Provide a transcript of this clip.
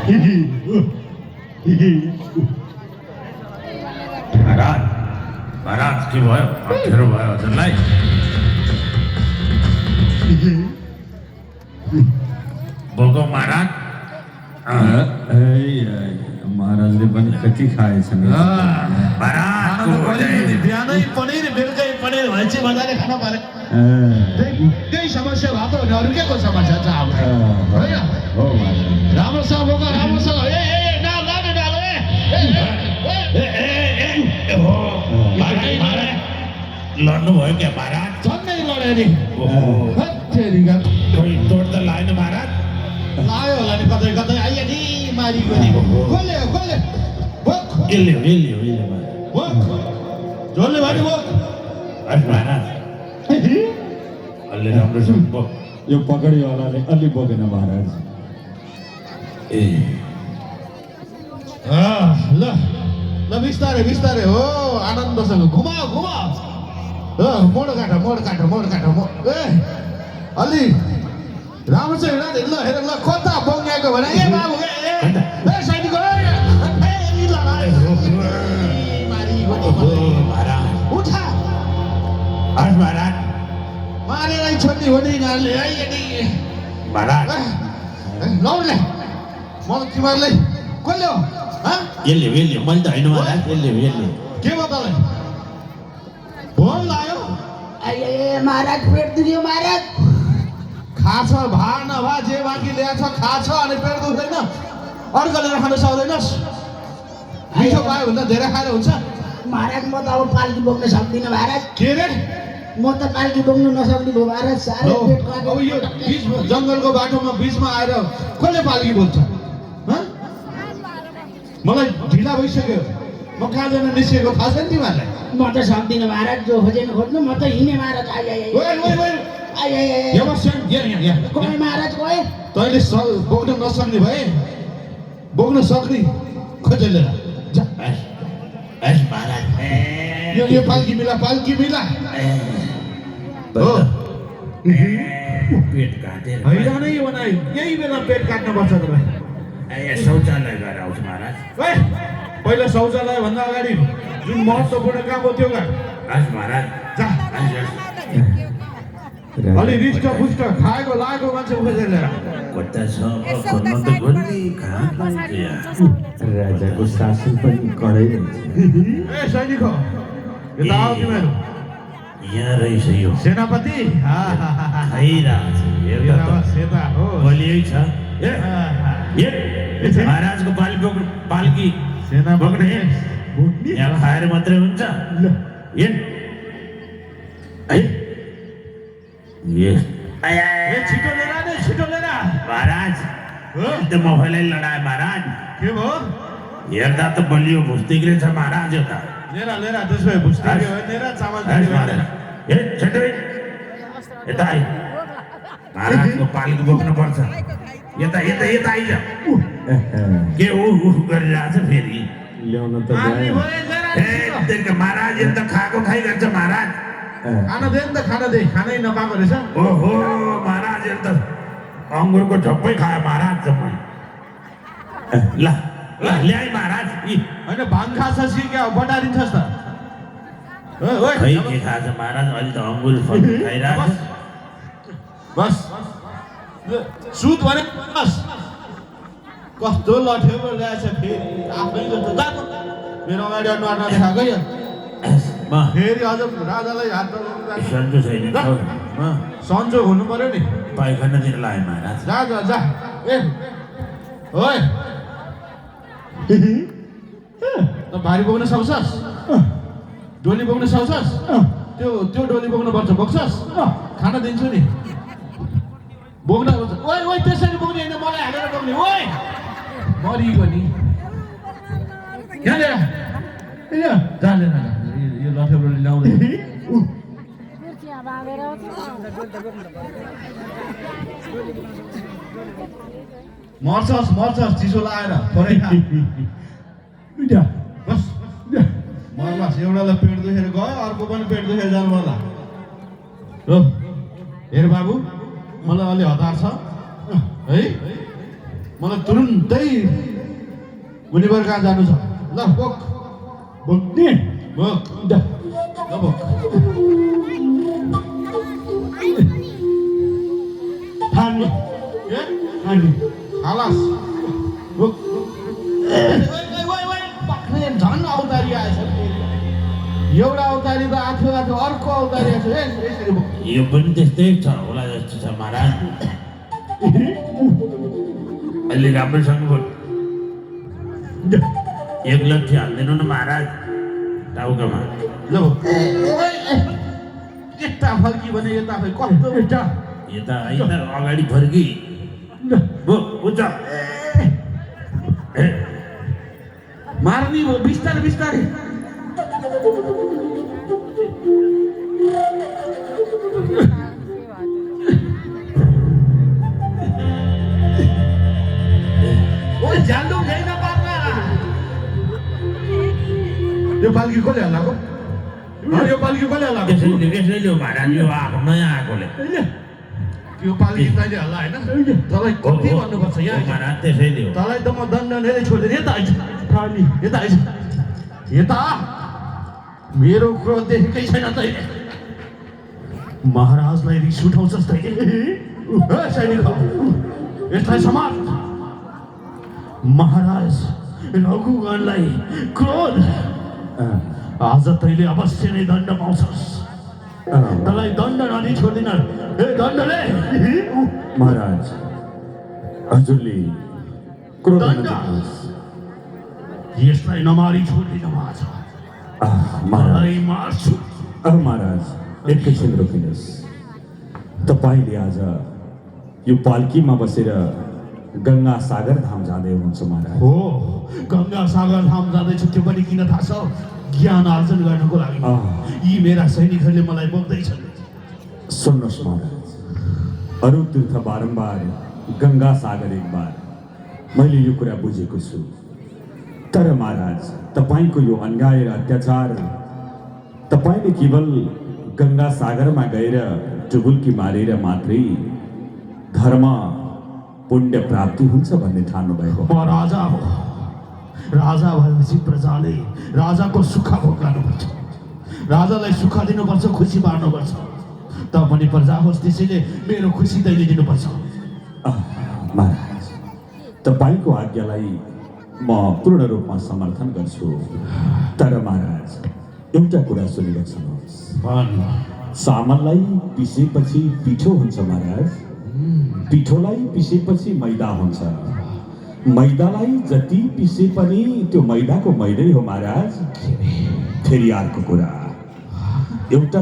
महाराज महाराज के भयो अप्ठ्यारो भयो हजुरलाई बोको महाराज महाराजले पनि कति खाएछन् बिहानै पनिर बेलुकै पनिर भनेपछि मजाले खान पारे त्यही समस्या भएको भने अरू के को समस्या छ हाम्रो होइन हो महाराज राम्रोसँग बोक राम्रोसँग लड्नु भयो क्या महाराज झन्डै लड्यो नि कोही तोड त लाएन महाराज लायो होला नि कतै कतै आइया नि मारिको नि कसले यसले हो जसले भने बोक महाराज अलि राम्रोसँग बोक यो पकडिवालाले अलि बोकेन महाराज ए ल ल बिस्तारै बिस्तारै हो आनन्दसँग घुमाओ मोड काट ए अलि राम्रो छ हिँड ल हेर ल कता बङ्गाएको भने ए बाबु ए साइडको उठा महाराज मारेरै छोड्ने हो नि यिनीहरूले महाराज लौडले म तिमीहरूलाई कसले हो यसले मैले त होइन महाराज यसले के भयो तँलाई फोन लायो महाराज पेट दुख्यो महाराज खाछ भा नभा जे बाँकी ल्याएछ खाछ अनि पेट दुख्दैन अर्कोले खान सक्दैनस् मिठो पायो भने त धेरै खाएर हुन्छ महाराज म त अब पाल्की बोक्न सक्दिनँ महाराज के रे म त पाल्की बोक्न नसक्ने भयो महाराज साह्रै पेट लाग्यो अब यो बिच जङ्गलको बाटोमा बिचमा आएर कसले पाल्की बोल्छ मलाई ढिला भइसक्यो म कहाँ जान निस्केको थाहा छैन तिमीहरूलाई म त सक्दिनँ महाराज जो खोजेन खोज्नु म त हिँडेँ महाराज गएँ महाराज गएँ तैँले बोक्न नसक्ने भए बोक्न सक्ने खोजेर जा महाराज यो पाल्की मिला हो पेट काटेर हैरानै बनायो यही बेला पेट काट्नुपर्छ तपाईँ शौचालय गएर आउँछ महाराज पहिला शौचालय भन्दा अगाडि जुन महत्त्वपूर्ण काम हो त्यो गर महाराज जा अलि रिष्ट पुष्ट खाएको लागेको मान्छे खोजेर ल्याएर कता छ खोल्न त गोली राजाको शासन पनि कडै रहन्छ ए सैनिक हो यता आऊ तिमीहरू यहाँ रहेछ यो सेनापति सेता हो बलियै छ महाराजको पाल्की सेना बोक्ने यहाँ खाएर मात्रै हुन्छ छिटो लिएर महाराज त मफैलाई लडाए महाराज के भयो हेर्दा त बलियो भुस्तिक रहेछ महाराज यो त लिएर त्यसो भए बुझ्दै लिएर चामल यता आइ महाराजको पाल्की बोक्नु पर्छ यता आइज के ऊ गरिरहेछ फेरि ल्याउन त महाराज यता खाएको खाइ गर्छ महाराज खाना दे खानै नपाएको रहेछ ओहो महाराज त अङ्गुरको झप्पै खायो महाराज जम्मै ल ल्याइ महाराज होइन भाङ खाछ कि क्या बटारिन्छस् त खै के खान्छ महाराज अहिले त अङ्गुर फल खाइरहेको बस सुत भने बस कस्तो लठेको ल्याएछ फेरि आफै जस्तो जानु मेरो अगाडि अनुहार नदेखाएको यो फेरि अझ राजालाई हात सन्चो छैन सन्चो हुनु पर्यो नि पाइखानातिर लाग्यो महाराज जा ए ओए त भारी बोक्न सक्छस् डोली बोक्न सक्छस् त्यो डोली बोक्नु पर्छ बोक्छस् खाना दिन्छु नि बोक्न ओए त्यसरी बोक्ने होइन मलाई हालेर बोक्ने ओए मरिगयो नि यहाँ लिएर जा लिएर यो लठेबाट ल्याउँदै मर्छस् चिसो लगाएर थोरै खा बस मर्लास एउटालाई पेट दुखेर गयो अर्को पनि पेट दुखेर जानु पर्ला हो हेर बाबु मलाई अलि हतार छ है मलाई तुरुन्तै मुनिबर कहाँ जानु छ ल बोक बोक्ने बोक दा ल बोक खाने ए खाने खालास बोक झन् अवतारी आएछ एउटा अवतारी त आथ्यो अर्को अवतारी आएछ यसरी बोक यो पनि त्यस्तै छ होला जस्तो छ महाराज अलि राम्रोसँग बोल एक लट्ठी हाल्दैनौ न महाराज टाउकामा ल बोक यता फर्की भने यता फर्की कस्तो यता यता होइन अगाडि फर्की उच्च मार्नी भयो बिस्तारै बिस्तारै ओए झ्यालडुम छैन पार्न यो पाल्की कसले हल्लाएको यो पाल्की कसले हल्लाएको त्यसैले हो महाराज यो आएको नयाँ आएकोले यो पाल्की तैँले हल्ला होइन तँलाई कति भन्नुपर्छ यहाँ महाराज त्यसैले हो तँलाई त म दण्डनेले छोडेर यता आइज खाली यता आइज यता मेरो क्रोध देखेकै छैन तैँले महाराजलाई रिस उठाउँछस् तैँले सैनिक यसलाई समाज महाराज रघुगणलाई क्रोध आज तैँले अवश्य नै दण्ड पाउँछस् तँलाई दण्ड नदिई छोड्दिन ए दण्डले महाराज हजुरले क्रोध दण्ड नदेखाउनुहोस्। यसलाई नमारी छोड्दिन आज महाराज तँलाई मार्छु महाराज एकैछिन रोकिनुहोस्। तपाईँले आज यो पाल्कीमा बसेर गङ्गा सागर धाम जाँदै हुनुहुन्छ महाराज। हो गङ्गा सागर धाम जाँदैछु त्यो पनि किन थाहा छ ज्ञान आर्जन गर्नको लागि यी मेरा सैनिकहरूले मलाई बोक्दैछन् सुन्नुहोस् महाराज, अरू तीर्थ बारम्बार गङ्गा सागर एक बार मैले यो कुरा बुझेको छु, तर महाराज तपाईँको यो अन्याय र अत्याचार तपाईँले केवल गङ्गा सागरमा गएर डुबुल्की मारेर मात्रै धर्म पुण्य प्राप्ति हुन्छ भन्ने ठान्नु भएको। म राजा हो, राजा भएपछि प्रजाले राजाको सुख भोग गर्नुपर्छ, राजालाई सुख दिनुपर्छ, खुसी पार्नुपर्छ। त पनि प्रजा होस्, त्यसैले मेरो खुसी तैँले दिनुपर्छ। महाराज तपाईँको आज्ञालाई म पूर्ण रूपमा समर्थन गर्छु, तर महाराज एउटा कुरा सुनेर सुन्नुहोस्। चामललाई पिसेपछि पिठो हुन्छ महाराज, पिठोलाई पिसेपछि मैदा हुन्छ, मैदालाई जति पिसे पनि त्यो मैदाको मैदै हो महाराज। फेरि अर्को कुरा, एउटा